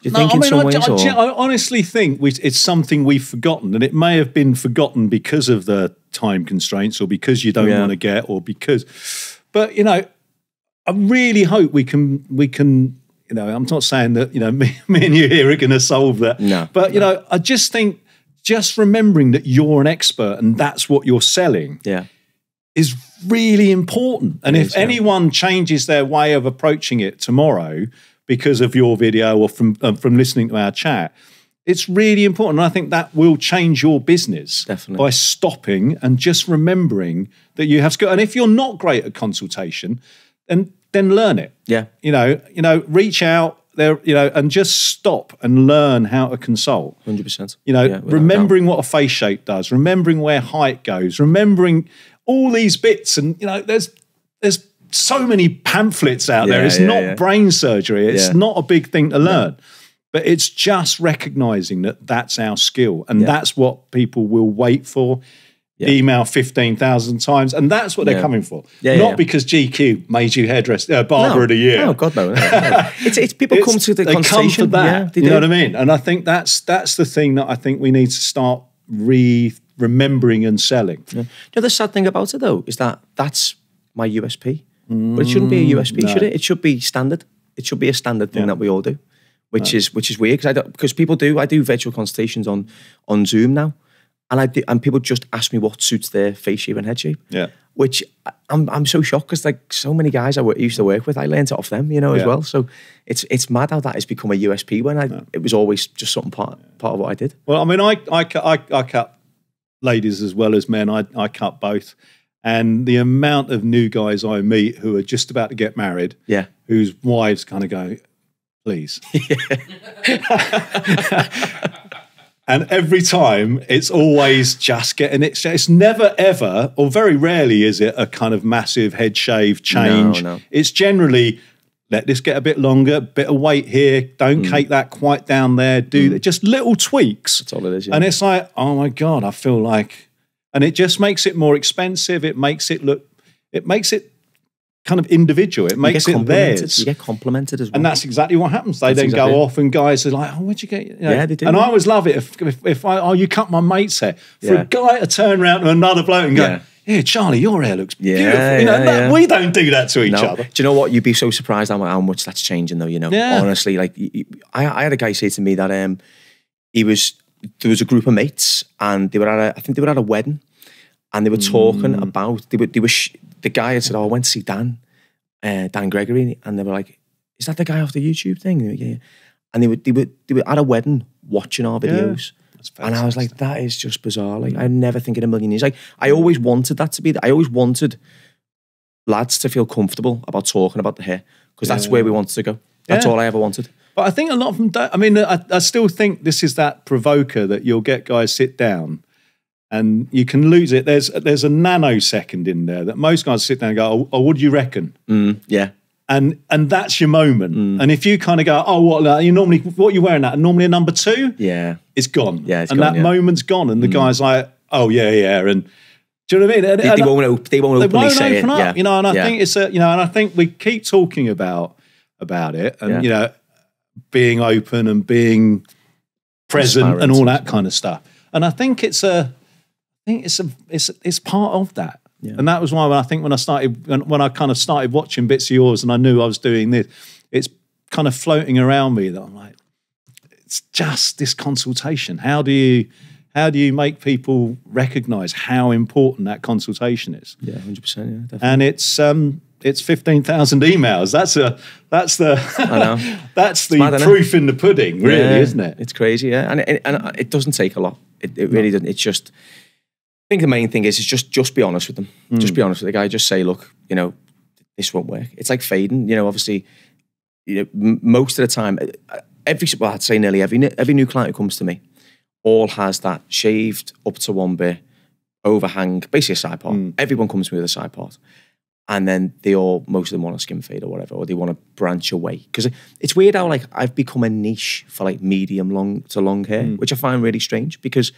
A: Do you think in some ways?
B: I honestly think it's something we've forgotten, and it may have been forgotten because of the time constraints, or because you don't want to get, or because. But I really hope we can. I'm not saying that me and you here are going to solve that.
A: No,
B: but I just think just remembering that you're an expert and that's what you're selling.
A: Yeah.
B: Is really important. And if anyone changes their way of approaching it tomorrow because of your video or from listening to our chat, it's really important. And I think that will change your business.
A: Definitely.
B: By stopping and just remembering that you have to go. And if you're not great at consultation, then learn it.
A: Yeah.
B: Reach out there, and just stop and learn how to consult.
A: 100%.
B: Remembering what a face shape does, remembering where height goes, remembering all these bits, and there's so many pamphlets out there. It's not brain surgery. It's not a big thing to learn, but it's just recognizing that that's our skill, and that's what people will wait for. Email 15,000 times, and that's what they're coming for. Not because GQ made you barber of the year.
A: Oh God, no. It's people come to the conversation.
B: Come for that. You know what I mean? And I think that's the thing that I think we need to start remembering and selling.
A: The sad thing about it though is that's my USP, but it shouldn't be a USP, should it? It should be standard. It should be a standard thing that we all do, which is weird because people do. I do virtual consultations on Zoom now. And people just ask me what suits their face shape and head shape. Yeah, which I'm so shocked because like so many guys I used to work with, I learned it off them, as well. So it's mad how that has become a USP when it was always just something part of what I did.
B: Well, I mean, I cut ladies as well as men. I cut both, and the amount of new guys I meet who are just about to get married, whose wives kind of go, please. And every time, it's always just getting it. It's never, ever, or very rarely is it a kind of massive head shave change. No. It's generally, let this get a bit longer, bit of weight here, don't cake that quite down there, just little tweaks.
A: That's all it is,
B: And it's like, oh my God, I feel like, and it just makes it more expensive. It makes it kind of individual. It makes it theirs.
A: You get complimented as well.
B: And that's exactly what happens. They then go off and guys are like, oh, where'd you get?
A: Yeah, they do.
B: And I always love it if you cut my mate's hair. For a guy to turn around to another bloke and go, "Yeah, Charlie, your hair looks beautiful." You know, we don't do that to each other.
A: Do you know what? You'd be so surprised how much that's changing, though. You know, honestly, like I had a guy say to me that there was a group of mates and they were at a wedding and they were talking about the guy had said, "Oh, I went to see Dan Gregory," and they were like, "Is that the guy off the YouTube thing?" Yeah. And they were at a wedding watching our videos. And I was like, that is just bizarre. Like, I never think in a million years. Like, I always wanted that to be. I always wanted lads to feel comfortable about talking about the hair because that's where we wanted to go. That's all I ever wanted.
B: But I think a lot of them don't. I mean, I still think this is that provoker that you'll get guys sit down and you can lose it. There's a nanosecond in there that most guys sit down and go, "Oh, what do you reckon?"
A: Yeah.
B: And that's your moment. And if you kind of go, "Oh, what you're wearing that?" And normally a number 2, it's gone.
A: Yeah, it's
B: and
A: gone,
B: that moment's gone. And the guy's like, "Oh yeah." And do you know what I mean?
A: They won't openly say it.
B: Up, you know. And I think it's and I think we keep talking about it, and you know, being open and being present and all that kind of stuff. And I think it's part of that. Yeah. And that was why when I kind of started watching bits of yours and I knew I was doing this, it's kind of floating around me that I'm like, it's just this consultation. How do you make people recognise how important that consultation is?
A: Yeah, 100%. Yeah, definitely.
B: And it's 15,000 emails. That's the
A: I know.
B: That's the proof in the pudding, really, isn't it?
A: It's crazy, yeah. And it doesn't take a lot. It really doesn't. It's just. I think the main thing is just be honest with them. Just be honest with the guy. Just say, look, you know, this won't work. It's like fading. You know, obviously, you know, most of the time, I'd say nearly every new client who comes to me, all has that shaved up to one bit, overhang, basically a side part. Everyone comes to me with a side part, and then most of them want a skin fade or whatever, or they want to branch away because it's weird how like I've become a niche for like medium long to long hair, which I find really strange because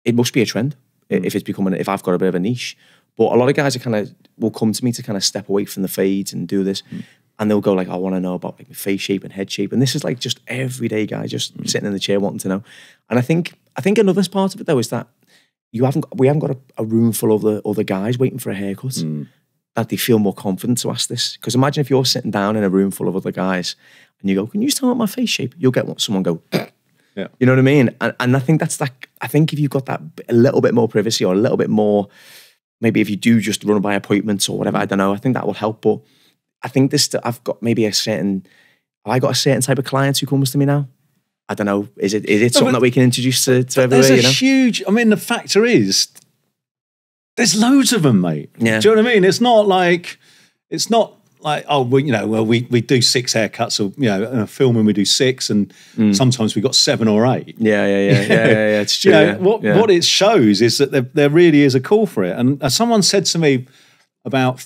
A: it must be a trend. If I've got a bit of a niche, but a lot of guys will come to me to kind of step away from the fades and do this, and they'll go like, "I want to know about like face shape and head shape," and this is like just everyday guy just sitting in the chair wanting to know. And I think another part of it though is that we haven't got a room full of other guys waiting for a haircut that they feel more confident to ask this. Because imagine if you're sitting down in a room full of other guys and you go, "Can you just tell me my face shape?" You'll get someone go. Yeah. You know what I mean? And I think that's like, I think if you've got that a little bit more privacy or a little bit more, maybe if you do just run by appointments or whatever, I don't know, I think that will help. But I think I've got maybe have I got a certain type of client who comes to me now? I don't know. Is it something that we can introduce to everywhere?
B: There's a huge, I mean, the factor is, there's loads of them, mate. Yeah. Do you know what I mean? It's not like, oh, we do 6 haircuts, or you know, in a film when we do 6, and sometimes we got 7 or 8.
A: Yeah. It's true.
B: You know, what it shows is that there really is a call for it. And someone said to me about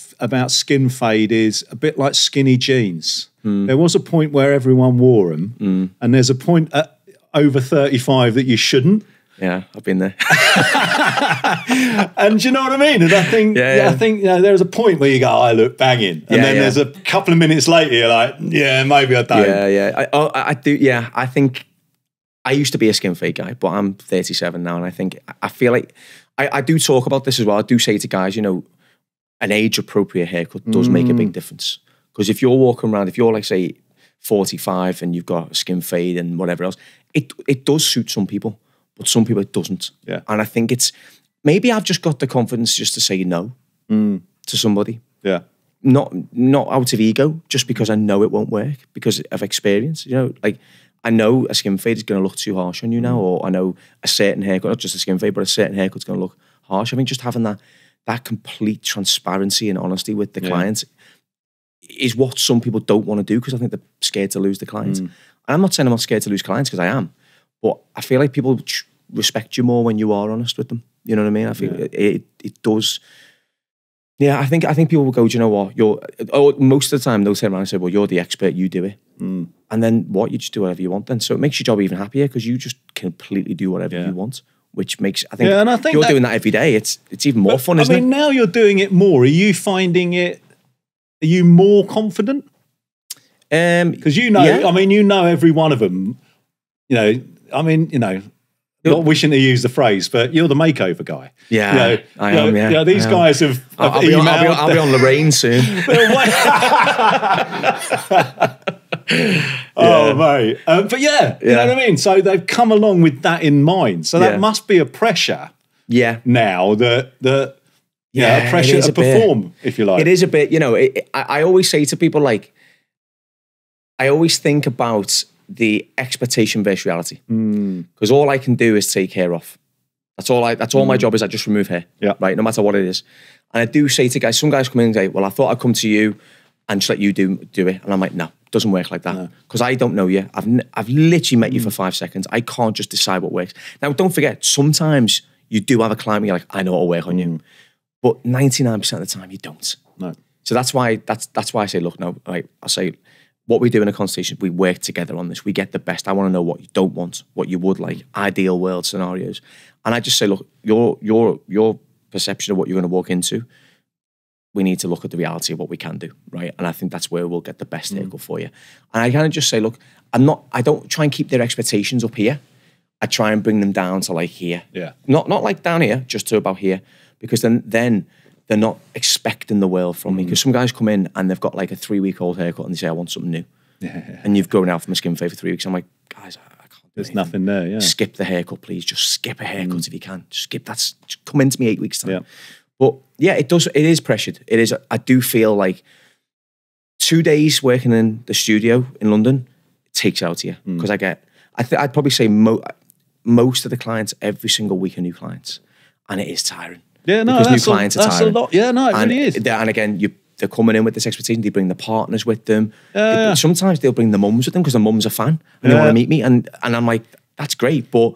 B: skin fade is a bit like skinny jeans. There was a point where everyone wore them, and there's a point at over 35 that you shouldn't.
A: Yeah, I've been there.
B: And do you know what I mean? And I think, I think there's a point where you go, "I look banging," and then there's a couple of minutes later, you're like, "Yeah, maybe I don't."
A: I do. Yeah, I think I used to be a skin fade guy, but I'm 37 now, and I feel like I do talk about this as well. I do say to guys, you know, an age-appropriate haircut does make a big difference. Because if you're walking around, if you're like say 45 and you've got a skin fade and whatever else, it does suit some people. But some people it doesn't. Yeah. And I think maybe I've just got the confidence just to say no to somebody. Yeah. Not out of ego, just because I know it won't work, because of experience. You know, like I know a skin fade is going to look too harsh on you now, or I know a certain haircut, not just a skin fade, but a certain haircut's going to look harsh. I think just having that complete transparency and honesty with the clients is what some people don't want to do, because I think they're scared to lose the clients. And I'm not saying I'm not scared to lose clients, because I am. But I feel like people respect you more when you are honest with them. You know what I mean? I feel it does. Yeah, I think people will go, "Do you know what? Most of the time they'll turn around and say, "Well, you're the expert, you do it." And then you just do whatever you want then. So it makes your job even happier, because you just completely do whatever you want, which makes, I think if you're doing that every day, it's even more fun, isn't it? I mean,
B: now you're doing it more. Are you finding it, are you more confident? Because I mean, you know every one of them, you know, I mean, you know, not wishing to use the phrase, but you're the makeover guy.
A: Yeah, I am. Yeah,
B: these guys have
A: I'll be on Lorraine soon.
B: Oh, mate. But you know what I mean? So they've come along with that in mind. So that must be a pressure now that pressure to perform, if you like.
A: It is a bit, I always say to people, like, I always think about the expectation versus reality. Because all I can do is take hair off. That's all my job is. I just remove hair, right? No matter what it is. And I do say to guys, some guys come in and say, well, I thought I'd come to you and just let you do it. And I'm like, no, it doesn't work like that. Because I don't know you. I've literally met you for 5 seconds. I can't just decide what works. Now, don't forget, sometimes you do have a client where you're like, I know what'll work on you. But 99% of the time, you don't.
B: No.
A: So that's why I say, look, no, right, I say, what we do in a consultation, we work together on this. We get the best. I want to know what you don't want, what you would like, ideal world scenarios. And I just say, look, your perception of what you're going to walk into, we need to look at the reality of what we can do, right? And I think that's where we'll get the best haircut for you. And I kind of just say, look, I don't try and keep their expectations up here. I try and bring them down to like here.
B: Yeah.
A: Not like down here, just to about here. Because then they're not expecting the world from me. Because some guys come in and they've got like a 3-week-old haircut and they say, I want something new.
B: Yeah.
A: And you've grown out from a skin fade for 3 weeks. I'm like, guys, I can't do
B: There's
A: anything.
B: nothing there, yeah.
A: Skip the haircut, please. Just skip a haircut if you can. Skip that. Just come into me 8 weeks time.
B: Yeah.
A: But yeah, it is pressured. It is. I do feel like 2 days working in the studio in London, it takes out of you. Because I'd probably say most of the clients, every single week are new clients. And it is tiring.
B: Yeah, no,
A: because new clients are tiring.
B: a lot. Yeah, no, it really is.
A: And again, they're coming in with this expectation. They bring the partners with them. Sometimes they'll bring the mums with them because the mum's a fan and they want to meet me. And I'm like, that's great, but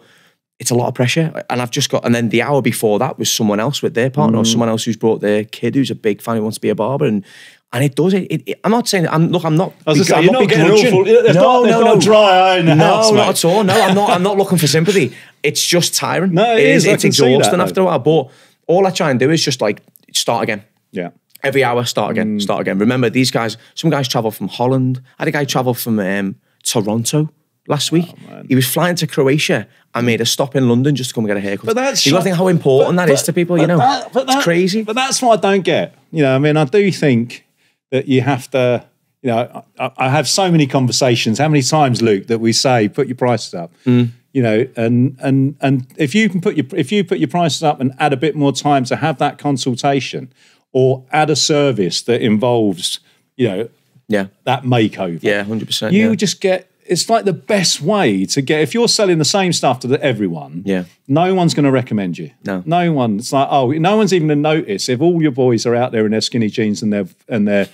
A: it's a lot of pressure. And I've just got, and then the hour before that was someone else with their partner or someone else who's brought their kid who's a big fan who wants to be a barber. And it does it. I'm not saying, I'm not.
B: I was you're not getting awful. There's not a dry eye in the house,
A: not at all. No, I'm not looking for sympathy. It's just tiring.
B: No, it is.
A: It's exhausting after a while. But all I try and do is just like start again.
B: Yeah.
A: Every hour, start again, start again. Remember, these guys, some guys travel from Holland. I had a guy travel from Toronto last week. He was flying to Croatia and made a stop in London just to come and get a haircut. But that's, you got to think how important that is to people, it's crazy.
B: But that's what I don't get. I mean, I do think that you have to, I have so many conversations. How many times, Luke, that we say, put your prices up? And if you put your prices up and add a bit more time to have that consultation, or add a service that involves, that makeover.
A: Yeah, 100%.
B: You just get, it's like the best way to get, if you're selling the same stuff to everyone, no one's going to recommend you. No one. It's like, no one's even going to notice if all your boys are out there in their skinny jeans and their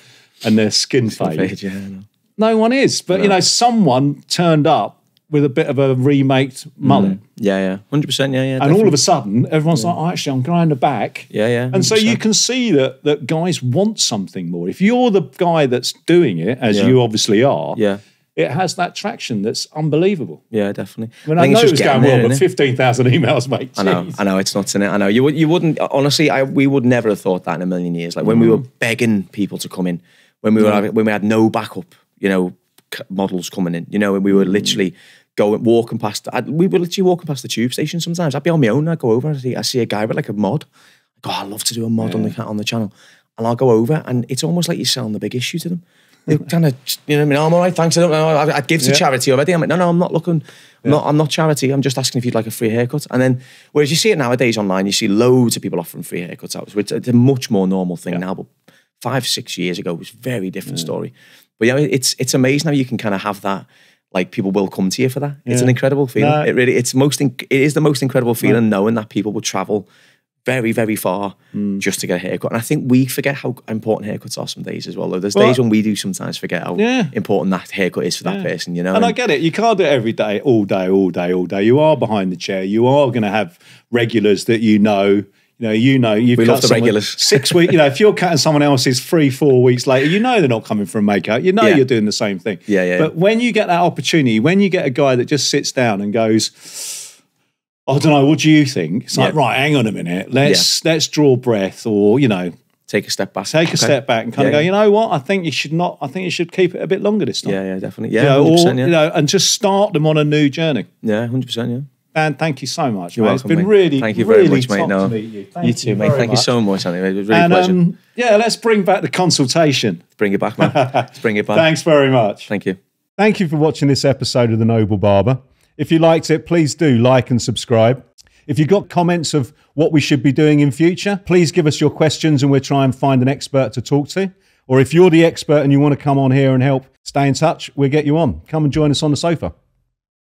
B: skin fade. No one is. But, someone turned up with a bit of a remaked mullet.
A: 100%, yeah.
B: And
A: definitely.
B: all of a sudden, everyone's like, actually, I'm going the back.
A: Yeah. 100%.
B: And so you can see that guys want something more. If you're the guy that's doing it, as you obviously are, it has that traction that's unbelievable.
A: Yeah, definitely.
B: I know it's going well, but 15,000 emails, mate.
A: I know, it's nuts, innit? I know. You wouldn't, honestly, we would never have thought that in a million years. Like when we were begging people to come in, when we had no backup, models coming in, and we were literally walking past the tube station sometimes. I'd be on my own, I'd go over and I see a guy with like a mod. I go, I'd love to do a mod on the channel. And I'll go over and it's almost like you're selling the big issue to them. They kind of, I'm all right, thanks. I'd give to charity already. I'm like, no, I'm not looking, I'm not charity. I'm just asking if you'd like a free haircut. And then, whereas you see it nowadays online, you see loads of people offering free haircuts out. It's a much more normal thing now, but 5-6 years ago, it was a very different story. But it's amazing how you can kind of have that. Like people will come to you for that. It's an incredible feeling. No. It is the most incredible feeling knowing that people will travel very, very far just to get a haircut. And I think we forget how important haircuts are some days as well. Though there's days when we do sometimes forget how important that haircut is for that person, And
B: I get it. You can't do it every day, all day. You are behind the chair. You are going to have regulars that you've
A: we love the regulars.
B: 6 weeks. If you're cutting someone else's 3-4 weeks later, they're not coming for a makeout. You're doing the same thing. But when you get that opportunity, when you get a guy that just sits down and goes, I don't know, what do you think? It's like, right, hang on a minute. Let's draw breath, or
A: take a step back.
B: Take a step back and kind of go, you know what? I think you should keep it a bit longer this time.
A: Yeah, definitely. Yeah, 100%,
B: and just start them on a new journey.
A: Yeah, 100%. Yeah.
B: Dan, thank you so much,
A: You're
B: mate.
A: welcome,
B: It's been
A: mate.
B: really,
A: thank you
B: really
A: very much, mate.
B: top
A: No,
B: to meet you.
A: you too, mate. Thank you so much, Anthony. It was really a pleasure.
B: Yeah, let's bring back the consultation.
A: Bring it back, man. Let's bring it back.
B: Thanks very much.
A: Thank you.
B: Thank you for watching this episode of The Noble Barber. If you liked it, please do like and subscribe. If you've got comments of what we should be doing in future, please give us your questions and we'll try and find an expert to talk to. Or if you're the expert and you want to come on here and help, stay in touch, we'll get you on. Come and join us on the sofa.